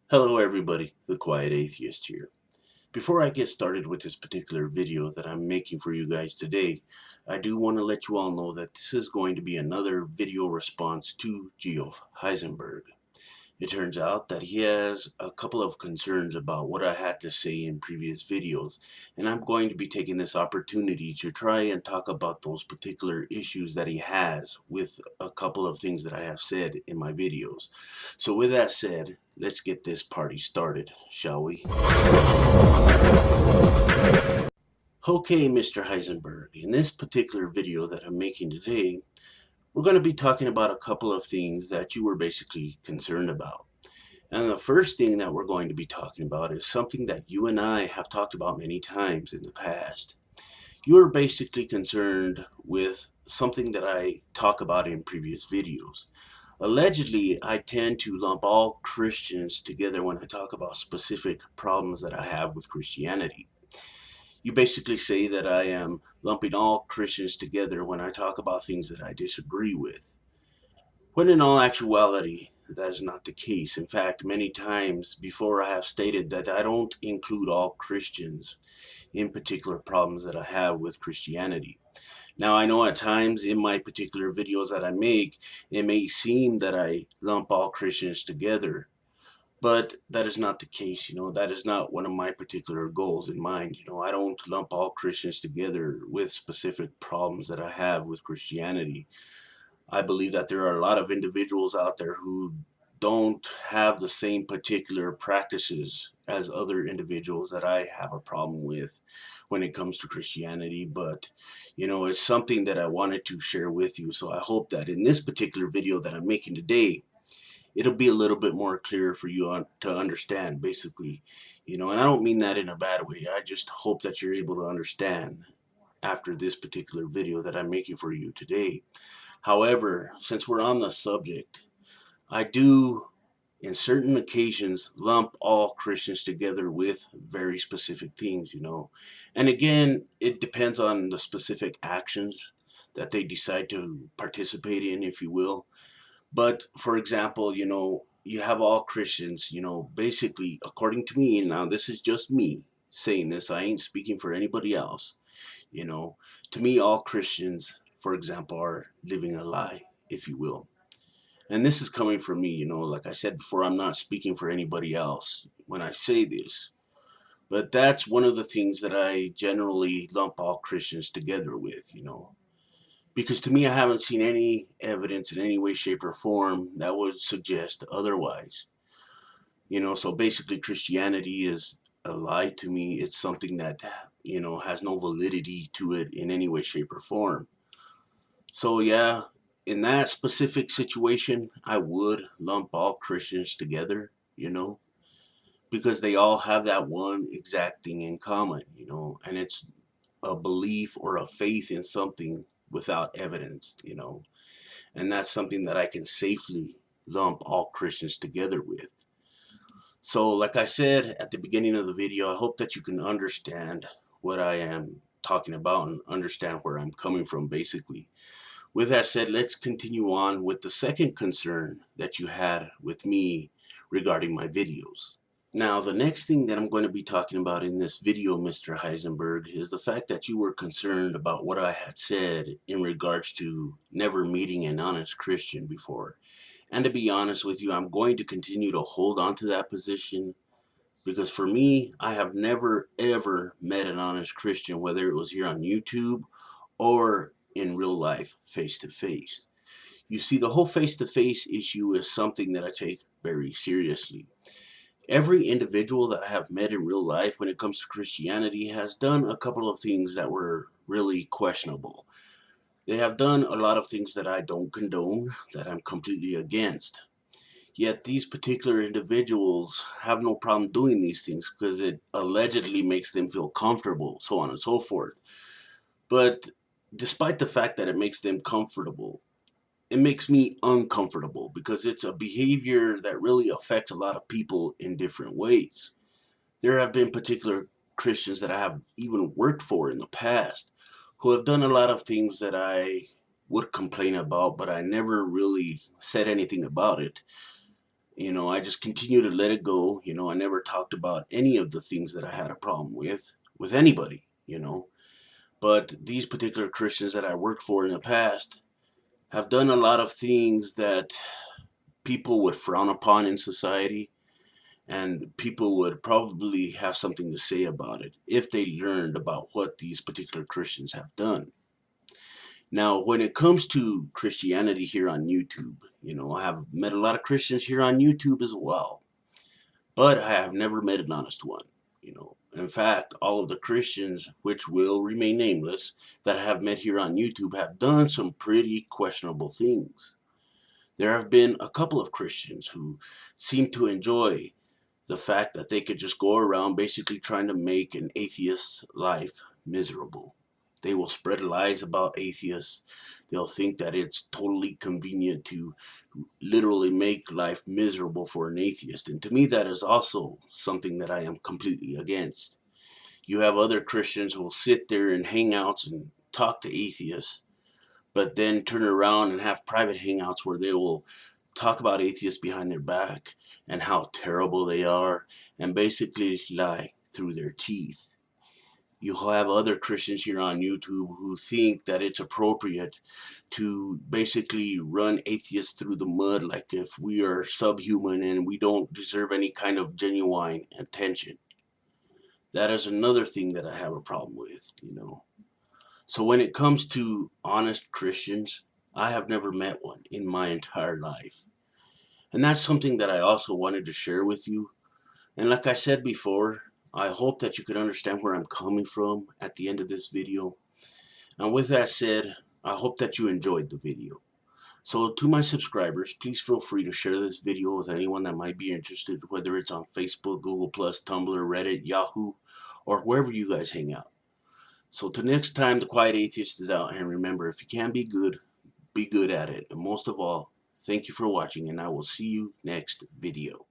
Hello everybody, the Quiet Atheist here. Before I get started with this particular video that I'm making for you guys today, I do want to let you all know that this is going to be another video response to Geoff Heisenberg. It turns out that he has a couple of concerns about what I had to say in previous videos, and I'm going to be taking this opportunity to try and talk about those particular issues that he has with a couple of things that I have said in my videos. So with that said, let's get this party started, shall we? Okay, Mr. Heisenberg, in this particular video that I'm making today, we're going to be talking about a couple of things that you were basically concerned about. And the first thing that we're going to be talking about is something that you and I have talked about many times in the past. You are basically concerned with something that I talk about in previous videos. Allegedly, I tend to lump all Christians together when I talk about specific problems that I have with Christianity. You basically say that I am lumping all Christians together when I talk about things that I disagree with. When in all actuality, that is not the case. In fact, many times before I have stated that I don't include all Christians in particular problems that I have with Christianity. Now, I know at times in my particular videos that I make, it may seem that I lump all Christians together, but that is not the case. That is not one of my particular goals in mind. I don't lump all Christians together with specific problems that I have with Christianity. I believe that there are a lot of individuals out there who don't have the same particular practices as other individuals that I have a problem with when it comes to Christianity. But, it's something that I wanted to share with you. So I hope that in this particular video that I'm making today, it'll be a little bit more clear for you to understand, basically. And I don't mean that in a bad way. I just hope that you're able to understand after this particular video that I'm making for you today. However, since we're on the subject, I do, in certain occasions, lump all Christians together with very specific things. And again, it depends on the specific actions that they decide to participate in, if you will. But for example, you have all Christians, basically, according to me, and now this is just me saying this, I ain't speaking for anybody else, you know, to me, all Christians, for example, are living a lie, if you will. And this is coming from me, like I said before, I'm not speaking for anybody else when I say this. But that's one of the things that I generally lump all Christians together with. Because to me, I haven't seen any evidence in any way, shape, or form that would suggest otherwise. So basically, Christianity is a lie to me. It's something that, has no validity to it in any way, shape, or form. So, yeah, in that specific situation, I would lump all Christians together, because they all have that one exact thing in common, and it's a belief or a faith in something without evidence. And that's something that I can safely lump all Christians together with. So, like I said at the beginning of the video, I hope that you can understand what I am talking about and understand where I'm coming from, basically. With that said, let's continue on with the second concern that you had with me regarding my videos. Now, the next thing that I'm going to be talking about in this video, Mr. Heisenberg, is the fact that you were concerned about what I had said in regards to never meeting an honest Christian before. And to be honest with you, I'm going to continue to hold on to that position because for me, I have never ever met an honest Christian, whether it was here on YouTube or in real life, face to face. You see, the whole face to face issue is something that I take very seriously. Every individual that I have met in real life when it comes to Christianity has done a couple of things that were really questionable. They have done a lot of things that I don't condone, that I'm completely against. Yet these particular individuals have no problem doing these things because it allegedly makes them feel comfortable, so on and so forth. But despite the fact that it makes them comfortable, it makes me uncomfortable because it's a behavior that really affects a lot of people in different ways. There have been particular Christians that I have even worked for in the past who have done a lot of things that I would complain about, but I never really said anything about it. I just continue to let it go. I never talked about any of the things that I had a problem with anybody. But these particular Christians that I worked for in the past have done a lot of things that people would frown upon in society, and people would probably have something to say about it if they learned about what these particular Christians have done. Now, when it comes to Christianity here on YouTube, I have met a lot of Christians here on YouTube as well, but I have never met an honest one. In fact, all of the Christians, which will remain nameless, that I have met here on YouTube have done some pretty questionable things. There have been a couple of Christians who seem to enjoy the fact that they could just go around basically trying to make an atheist's life miserable. They will spread lies about atheists. They'll think that it's totally convenient to literally make life miserable for an atheist. And to me, that is also something that I am completely against. You have other Christians who will sit there in hangouts and talk to atheists, but then turn around and have private hangouts where they will talk about atheists behind their back and how terrible they are, and basically lie through their teeth. You have other Christians here on YouTube who think that it's appropriate to basically run atheists through the mud like if we are subhuman and we don't deserve any kind of genuine attention. That is another thing that I have a problem with. So when it comes to honest Christians, I have never met one in my entire life. And that's something that I also wanted to share with you. And like I said before, I hope that you could understand where I'm coming from at the end of this video. And with that said, I hope that you enjoyed the video. So to my subscribers, please feel free to share this video with anyone that might be interested, whether it's on Facebook, Google+, Tumblr, Reddit, Yahoo, or wherever you guys hang out. So till next time, the Quiet Atheist is out, and remember, if you can be good at it. And most of all, thank you for watching, and I will see you next video.